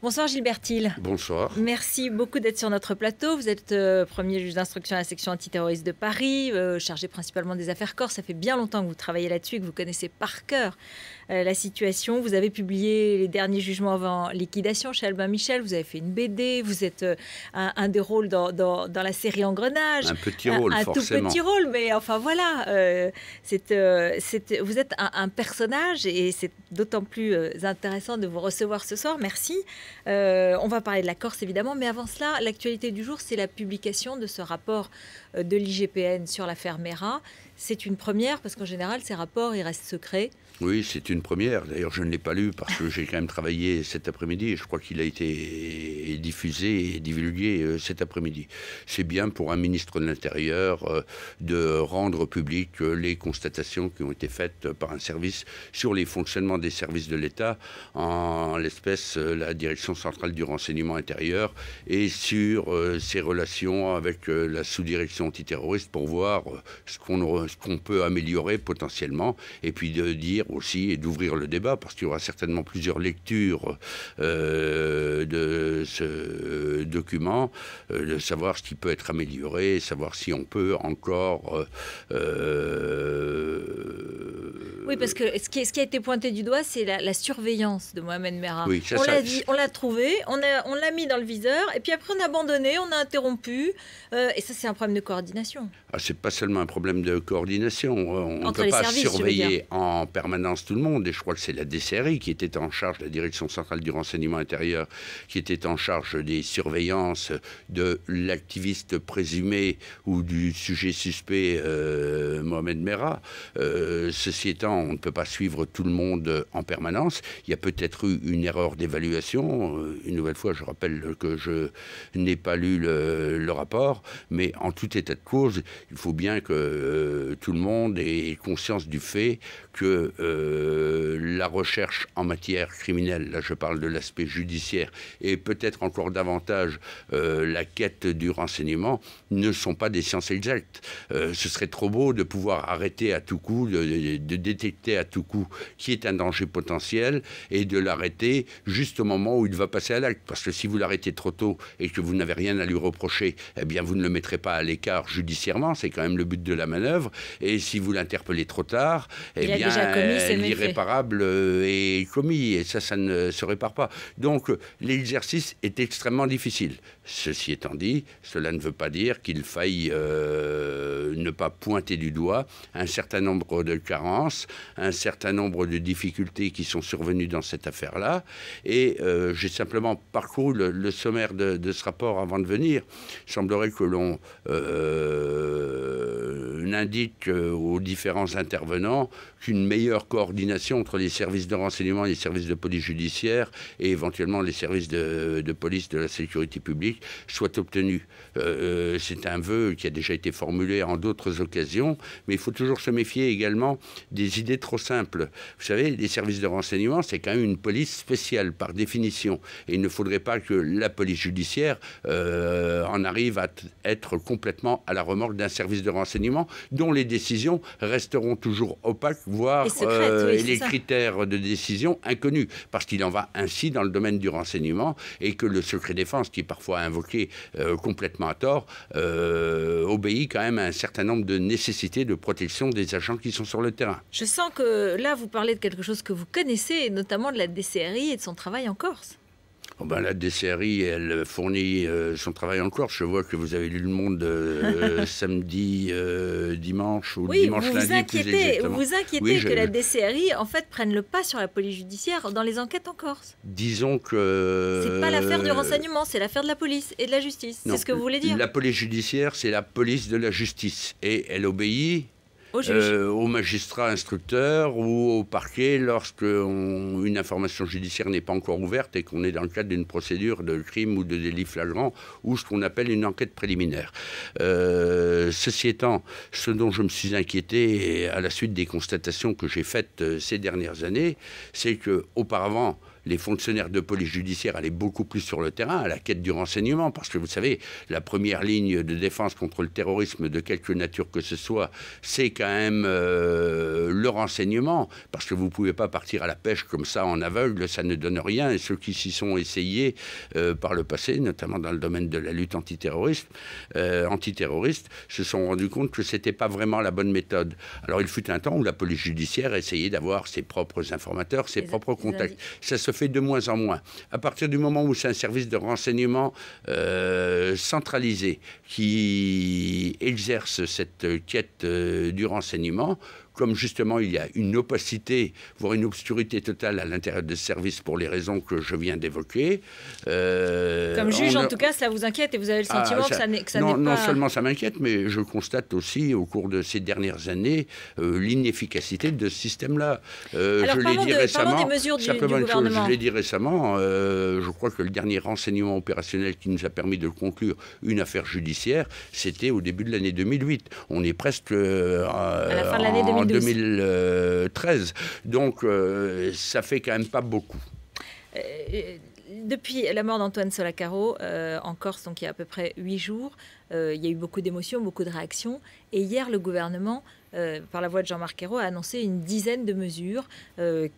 Bonsoir Gilbert Thiel. Bonsoir. Merci beaucoup d'être sur notre plateau. Vous êtes premier juge d'instruction à la section antiterroriste de Paris, chargé principalement des affaires corse. Ça fait bien longtemps que vous travaillez là-dessus et que vous connaissez par cœur la situation. Vous avez publié les derniers jugements avant liquidation chez Albin Michel. Vous avez fait une BD. Vous êtes un des rôles dans la série Engrenage. Un petit rôle, forcément. Un tout petit rôle, mais enfin voilà. Vous êtes un personnage et c'est d'autant plus intéressant de vous recevoir ce soir. Merci. On va parler de la Corse évidemment, mais avant cela, l'actualité du jour, c'est la publication de ce rapport de l'IGPN sur l'affaire Mera. C'est une première parce qu'en général, ces rapports, ils restent secrets. Oui, c'est une première. D'ailleurs, je ne l'ai pas lu parce que j'ai quand même travaillé cet après-midi et je crois qu'il a été diffusé et divulgué cet après-midi. C'est bien pour un ministre de l'Intérieur de rendre public les constatations qui ont été faites par un service sur les fonctionnements des services de l'État, en l'espèce la Direction centrale du renseignement intérieur, et sur ses relations avec la sous-direction antiterroriste pour voir ce qu'on peut améliorer potentiellement, et puis de dire aussi et d'ouvrir le débat, parce qu'il y aura certainement plusieurs lectures de ce document, de savoir ce qui peut être amélioré, savoir si on peut encore... Oui, parce que ce qui a été pointé du doigt, c'est la surveillance de Mohamed Merah. Oui, on l'a trouvé, on l'a mis dans le viseur, et puis après on a abandonné, on a interrompu, et ça c'est un problème de coordination. Ah, c'est pas seulement un problème de coordination, on ne peut pas services, surveiller en permanence tout le monde, et je crois que c'est la DCRI qui était en charge, la Direction centrale du renseignement intérieur, qui était en charge des surveillances de l'activiste présumé ou du sujet suspect Mohamed Merah. Ceci étant, on ne peut pas suivre tout le monde en permanence. Il y a peut-être eu une erreur d'évaluation. Une nouvelle fois, je rappelle que je n'ai pas lu le rapport, mais en tout état de cause, il faut bien que tout le monde ait conscience du fait que la recherche en matière criminelle, là je parle de l'aspect judiciaire, et peut-être encore davantage la quête du renseignement, ne sont pas des sciences exactes. Ce serait trop beau de pouvoir arrêter à tout coup, de détecter à tout coup qui est un danger potentiel et de l'arrêter juste au moment où il va passer à l'acte. Parce que si vous l'arrêtez trop tôt et que vous n'avez rien à lui reprocher, eh bien vous ne le mettrez pas à l'écart judiciairement, c'est quand même le but de la manœuvre. Et si vous l'interpellez trop tard, eh bien l'irréparable est commis et ça ne se répare pas. Donc l'exercice est extrêmement difficile. Ceci étant dit, cela ne veut pas dire qu'il faille ne pas pointer du doigt un certain nombre de carences, un certain nombre de difficultés qui sont survenues dans cette affaire-là. Et j'ai simplement parcouru le sommaire de ce rapport avant de venir. Il semblerait que l'on indique aux différents intervenants qu'une meilleure coordination entre les services de renseignement et les services de police judiciaire et éventuellement les services de police de la sécurité publique soit obtenue. C'est un vœu qui a déjà été formulé en d'autres occasions, mais il faut toujours se méfier également des idées trop simples. Vous savez, les services de renseignement, c'est quand même une police spéciale par définition. Et il ne faudrait pas que la police judiciaire en arrive à être complètement à la remorque d'un service de renseignement dont les décisions resteront toujours opaques, voire les critères de décision inconnus. Parce qu'il en va ainsi dans le domaine du renseignement et que le secret défense, qui est parfois invoqué complètement à tort, obéit quand même à un certain nombre de nécessités de protection des agents qui sont sur le terrain. Je sens que là, vous parlez de quelque chose que vous connaissez, et notamment de la DCRI et de son travail en Corse. Oh ben, la DCRI, elle fournit son travail en Corse. Je vois que vous avez lu Le Monde samedi, dimanche ou dimanche lundi plus exactement. Vous vous inquiétez que la DCRI, en fait, prenne le pas sur la police judiciaire dans les enquêtes en Corse. Disons que... C'est pas l'affaire du renseignement, c'est l'affaire de la police et de la justice. C'est ce que vous voulez dire? La police judiciaire, c'est la police de la justice. Et elle obéit au magistrat instructeur ou au parquet lorsque une information judiciaire n'est pas encore ouverte et qu'on est dans le cadre d'une procédure de crime ou de délit flagrant ou ce qu'on appelle une enquête préliminaire. Ceci étant, ce dont je me suis inquiété à la suite des constatations que j'ai faites ces dernières années, c'est qu'auparavant, les fonctionnaires de police judiciaire allaient beaucoup plus sur le terrain à la quête du renseignement, parce que vous savez, la première ligne de défense contre le terrorisme de quelque nature que ce soit, c'est quand même le renseignement, parce que vous ne pouvez pas partir à la pêche comme ça en aveugle, ça ne donne rien, et ceux qui s'y sont essayés par le passé, notamment dans le domaine de la lutte antiterroriste, se sont rendus compte que ce n'était pas vraiment la bonne méthode. Alors il fut un temps où la police judiciaire essayait d'avoir ses propres informateurs, ses propres contacts. Ça se fait de moins en moins. À partir du moment où c'est un service de renseignement centralisé qui exerce cette quête du renseignement, comme justement il y a une opacité, voire une obscurité totale à l'intérieur des services pour les raisons que je viens d'évoquer. Comme juge, en tout cas, ça vous inquiète et vous avez le sentiment que ça n'est pas... Non seulement ça m'inquiète, mais je constate aussi au cours de ces dernières années l'inefficacité de ce système-là. Alors, parlons des mesures du gouvernement. Je l'ai dit récemment, je crois que le dernier renseignement opérationnel qui nous a permis de conclure une affaire judiciaire, c'était au début de l'année 2008. On est presque à la fin de l'année 2012. En 2013. Donc, ça fait quand même pas beaucoup. Depuis la mort d'Antoine Solacaro en Corse, donc il y a à peu près 8 jours, il y a eu beaucoup d'émotions, beaucoup de réactions. Et hier, le gouvernement, par la voix de Jean-Marc Ayrault, a annoncé une dizaine de mesures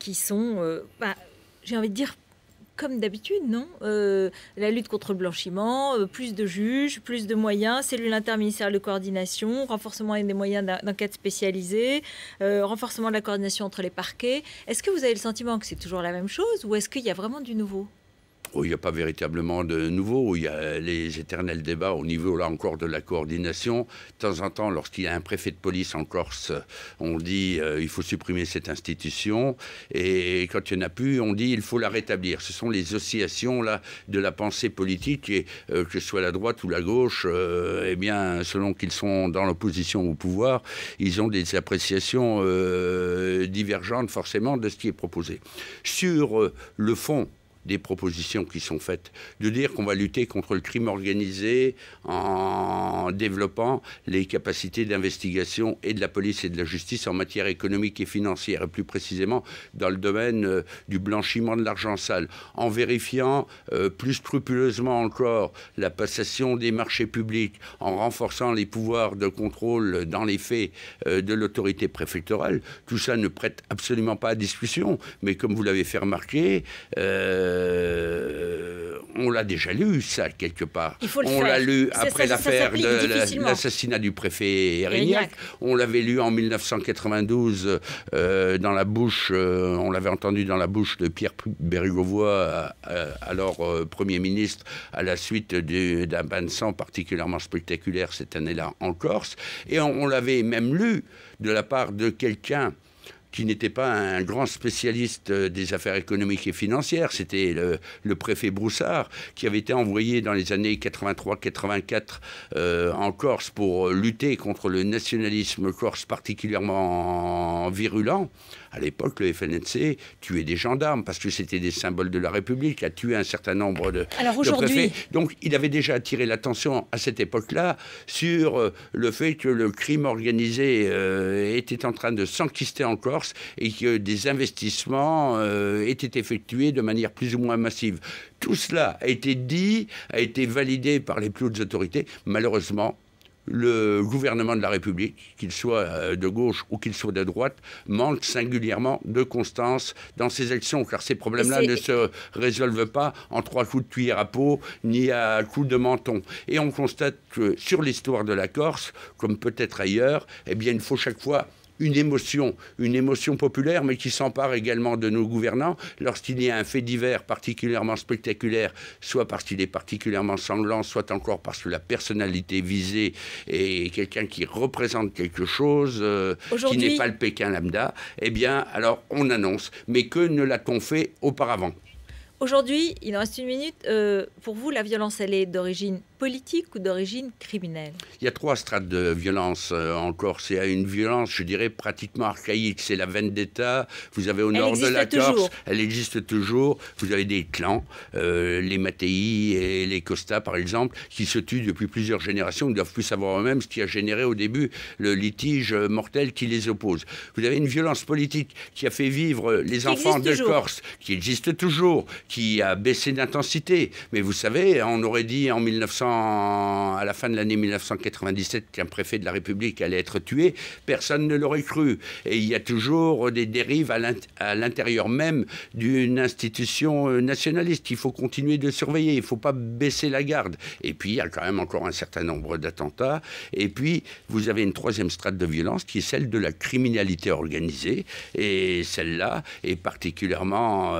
qui sont, j'ai envie de dire, comme d'habitude, non la lutte contre le blanchiment, plus de juges, plus de moyens, cellule interministérielle de coordination, renforcement des moyens d'enquête spécialisée, renforcement de la coordination entre les parquets. Est-ce que vous avez le sentiment que c'est toujours la même chose ou est-ce qu'il y a vraiment du nouveau ? Il n'y a pas véritablement de nouveau. Il y a les éternels débats au niveau, là encore, de la coordination. De temps en temps, lorsqu'il y a un préfet de police en Corse, on dit il faut supprimer cette institution. Et quand il n'y en a plus, on dit il faut la rétablir. Ce sont les oscillations là, de la pensée politique, et que ce soit la droite ou la gauche, eh bien, selon qu'ils sont dans l'opposition au pouvoir, ils ont des appréciations divergentes forcément de ce qui est proposé. Sur le fond des propositions qui sont faites, de dire qu'on va lutter contre le crime organisé en développant les capacités d'investigation et de la police et de la justice en matière économique et financière, et plus précisément dans le domaine du blanchiment de l'argent sale, en vérifiant plus scrupuleusement encore la passation des marchés publics, en renforçant les pouvoirs de contrôle dans les faits de l'autorité préfectorale. Tout ça ne prête absolument pas à discussion, mais comme vous l'avez fait remarquer, on l'a déjà lu, ça, quelque part. On l'a lu après l'affaire de l'assassinat du préfet Erignac. On l'avait lu en 1992 dans la bouche, on l'avait entendu dans la bouche de Pierre Bérégovoy, alors Premier ministre, à la suite d'un bain de sang particulièrement spectaculaire cette année-là en Corse. Et on l'avait même lu de la part de quelqu'un qui n'était pas un grand spécialiste des affaires économiques et financières. C'était le préfet Broussard, qui avait été envoyé dans les années 83-84 en Corse pour lutter contre le nationalisme corse particulièrement virulent. À l'époque, le FNNC tuait des gendarmes parce que c'était des symboles de la République, a tué un certain nombre de préfets. Donc, il avait déjà attiré l'attention à cette époque-là sur le fait que le crime organisé était en train de s'enquister en Corse et que des investissements étaient effectués de manière plus ou moins massive. Tout cela a été dit, a été validé par les plus hautes autorités. Malheureusement, le gouvernement de la République, qu'il soit de gauche ou qu'il soit de droite, manque singulièrement de constance dans ses actions, car ces problèmes-là ne se résolvent pas en 3 coups de cuillère à peau, ni à coups de menton. Et on constate que sur l'histoire de la Corse, comme peut-être ailleurs, eh bien, il faut chaque fois une émotion populaire, mais qui s'empare également de nos gouvernants lorsqu'il y a un fait divers particulièrement spectaculaire, soit parce qu'il est particulièrement sanglant, soit encore parce que la personnalité visée est quelqu'un qui représente quelque chose qui n'est pas le Pékin lambda. Eh bien, alors on annonce. Mais que ne l'a-t-on fait auparavant ? Aujourd'hui, il en reste 1 minute. Pour vous, la violence, elle est d'origine politique ou d'origine criminelle? Il y a 3 strates de violence en Corse. Il y a une violence, je dirais, pratiquement archaïque. C'est la vendetta. Vous avez au nord de la Corse, elle existe toujours. Vous avez des clans, les Mattei et les Costa, par exemple, qui se tuent depuis plusieurs générations. Ils ne doivent plus savoir eux-mêmes ce qui a généré au début le litige mortel qui les oppose. Vous avez une violence politique qui a fait vivre les enfants de Corse, qui existe toujours, qui a baissé d'intensité. Mais vous savez, on aurait dit en 1900, à la fin de l'année 1997, qu'un préfet de la République allait être tué, personne ne l'aurait cru. Et il y a toujours des dérives à l'intérieur même d'une institution nationaliste qu'il faut continuer de surveiller. Il ne faut pas baisser la garde. Et puis, il y a quand même encore un certain nombre d'attentats. Et puis, vous avez une 3e strate de violence qui est celle de la criminalité organisée. Et celle-là est particulièrement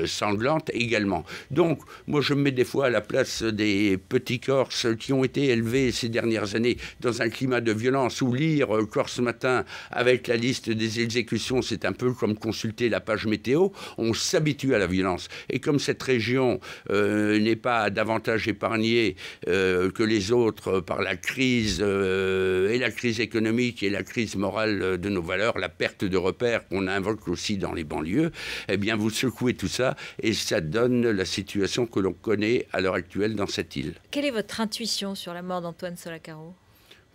sanglante également. Donc, moi, je me mets des fois à la place des petits Corses qui ont été élevés ces dernières années dans un climat de violence, où lire Corse Matin avec la liste des exécutions, c'est un peu comme consulter la page météo. On s'habitue à la violence. Et comme cette région n'est pas davantage épargnée que les autres par la crise et la crise économique et la crise morale de nos valeurs, la perte de repères qu'on invoque aussi dans les banlieues, eh bien vous secouez tout ça et ça donne la situation que l'on connaît à l'heure actuelle dans cette île. Quelle est votre intuition sur la mort d'Antoine Solacaro ?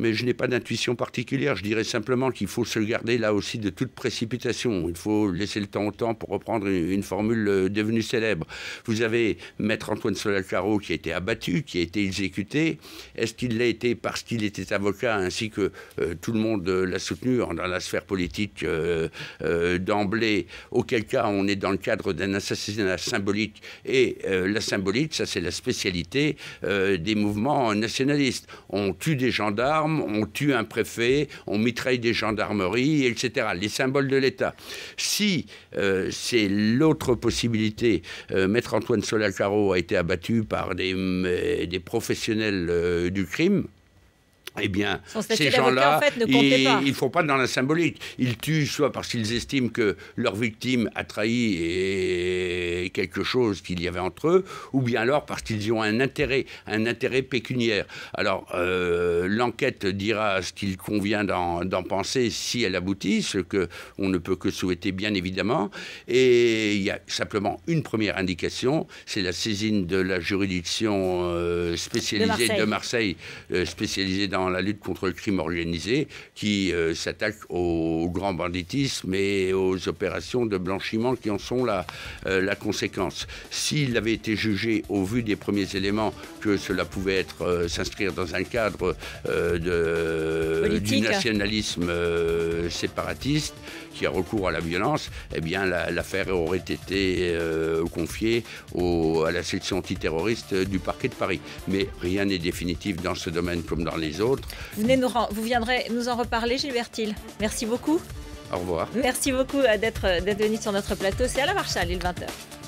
Mais je n'ai pas d'intuition particulière. Je dirais simplement qu'il faut se garder là aussi de toute précipitation. Il faut laisser le temps au temps, pour reprendre une formule devenue célèbre. Vous avez Maître Antoine Solacaro qui a été abattu, qui a été exécuté. Est-ce qu'il l'a été parce qu'il était avocat, ainsi que tout le monde l'a soutenu dans la sphère politique d'emblée, auquel cas on est dans le cadre d'un assassinat symbolique. Et la symbolique, ça c'est la spécialité des mouvements nationalistes. On tue des gendarmes, on tue un préfet, on mitraille des gendarmeries, etc. Les symboles de l'État. Si c'est l'autre possibilité, Maître Antoine Solacaro a été abattu par des professionnels du crime, eh bien, ces gens-là, en fait, ils ne font pas dans la symbolique. Ils tuent soit parce qu'ils estiment que leur victime a trahi quelque chose qu'il y avait entre eux, ou bien alors parce qu'ils ont un intérêt pécuniaire. Alors, l'enquête dira ce qu'il convient d'en penser si elle aboutit, ce qu'on ne peut que souhaiter, bien évidemment. Et il y a simplement une première indication, c'est la saisine de la juridiction spécialisée de Marseille, spécialisée dans la lutte contre le crime organisé, qui s'attaque au grand banditisme et aux opérations de blanchiment qui en sont la conséquence. S'il avait été jugé au vu des premiers éléments que cela pouvait s'inscrire dans un cadre du nationalisme séparatiste qui a recours à la violence, eh bien l'affaire aurait été confiée à la section antiterroriste du parquet de Paris. Mais rien n'est définitif dans ce domaine comme dans les autres. Vous viendrez nous en reparler, Gilbert Thiel. Merci beaucoup. Au revoir. Merci beaucoup d'être venu sur notre plateau. C'est à la Marchal, il est 20h.